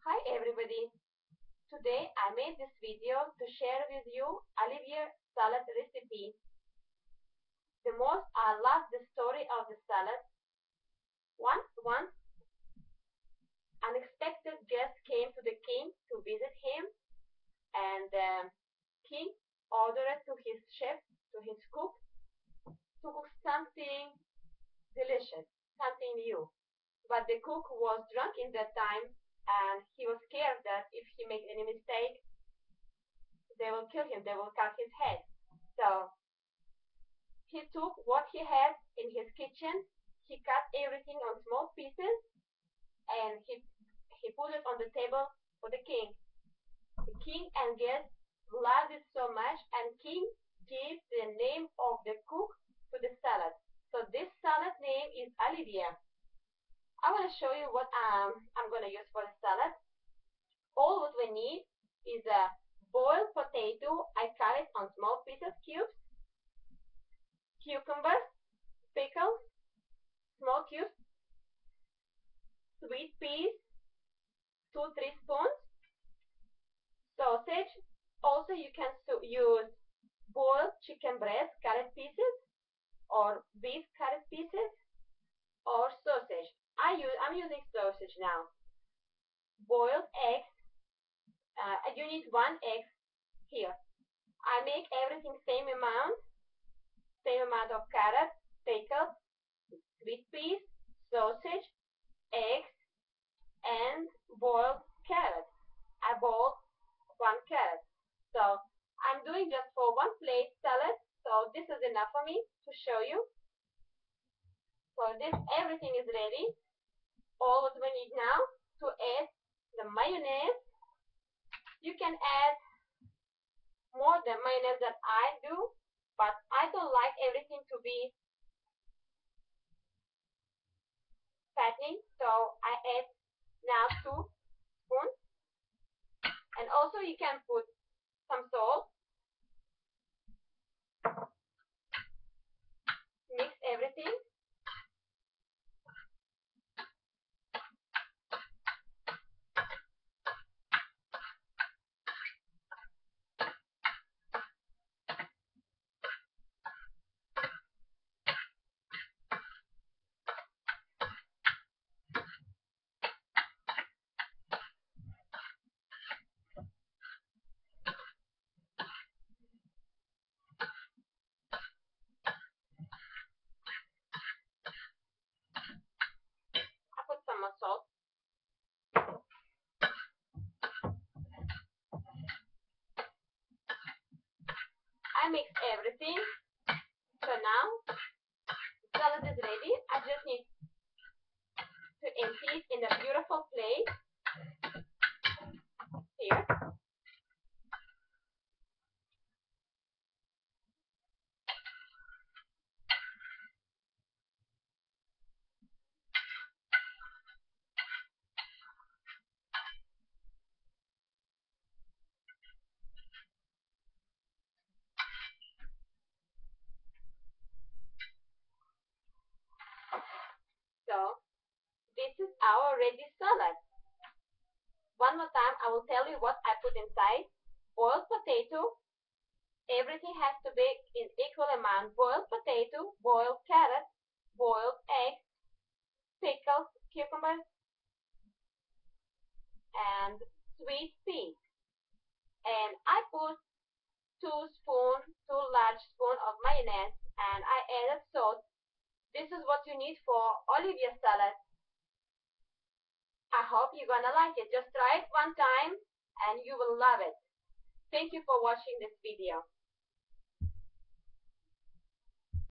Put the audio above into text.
Hi everybody! Today I made this video to share with you Olivieh salad recipe. The most I love the story of the salad. One unexpected guest came to the king to visit him, and the king ordered to his chef, to his cook, to cook something delicious, something new. But the cook was drunk in that time, and he was scared that if he makes any mistake, they will kill him, they will cut his head. So he took what he had in his kitchen, he cut everything on small pieces, and he put it on the table for the king. The king and guests loved it so much, and king gave the name of the cook to the salad. So this salad name is Olivieh. I want to show you what I'm going to use for the salad. All what we need is a boiled potato. I cut it on small pieces, cubes. Cucumbers, pickles, small cubes. Sweet peas, 2-3 spoons. Sausage. Also you can use boiled chicken breast, cut pieces, or beef cut pieces, or sausage. I'm using sausage now. Boiled eggs. You need 1 egg here. I make everything same amount of carrots, pickles, sweet peas, sausage, eggs, and boiled carrots. I boiled 1 carrot. So I'm doing just for 1 plate salad. So this is enough for me to show you. So everything is ready. All what we need now to add the mayonnaise. You can add more than mayonnaise that I do, but I don't like everything to be fattening, so I add now 2 spoons. And also you can put some salt. Mix everything. Put some more salt. I mix everything. So now the salad is ready. I just need to empty it in a beautiful plate here. So this is our ready salad. One more time, I will tell you what I put inside. Boiled potato. Everything has to be in equal amount. Boiled potato, boiled carrot, boiled egg, pickles, cucumbers, and sweet peas. And I put 2 large spoons of mayonnaise, and I added salt. This is what you need for Olivieh salad. I hope you're gonna like it. Just try it 1 time and you will love it. Thank you for watching this video.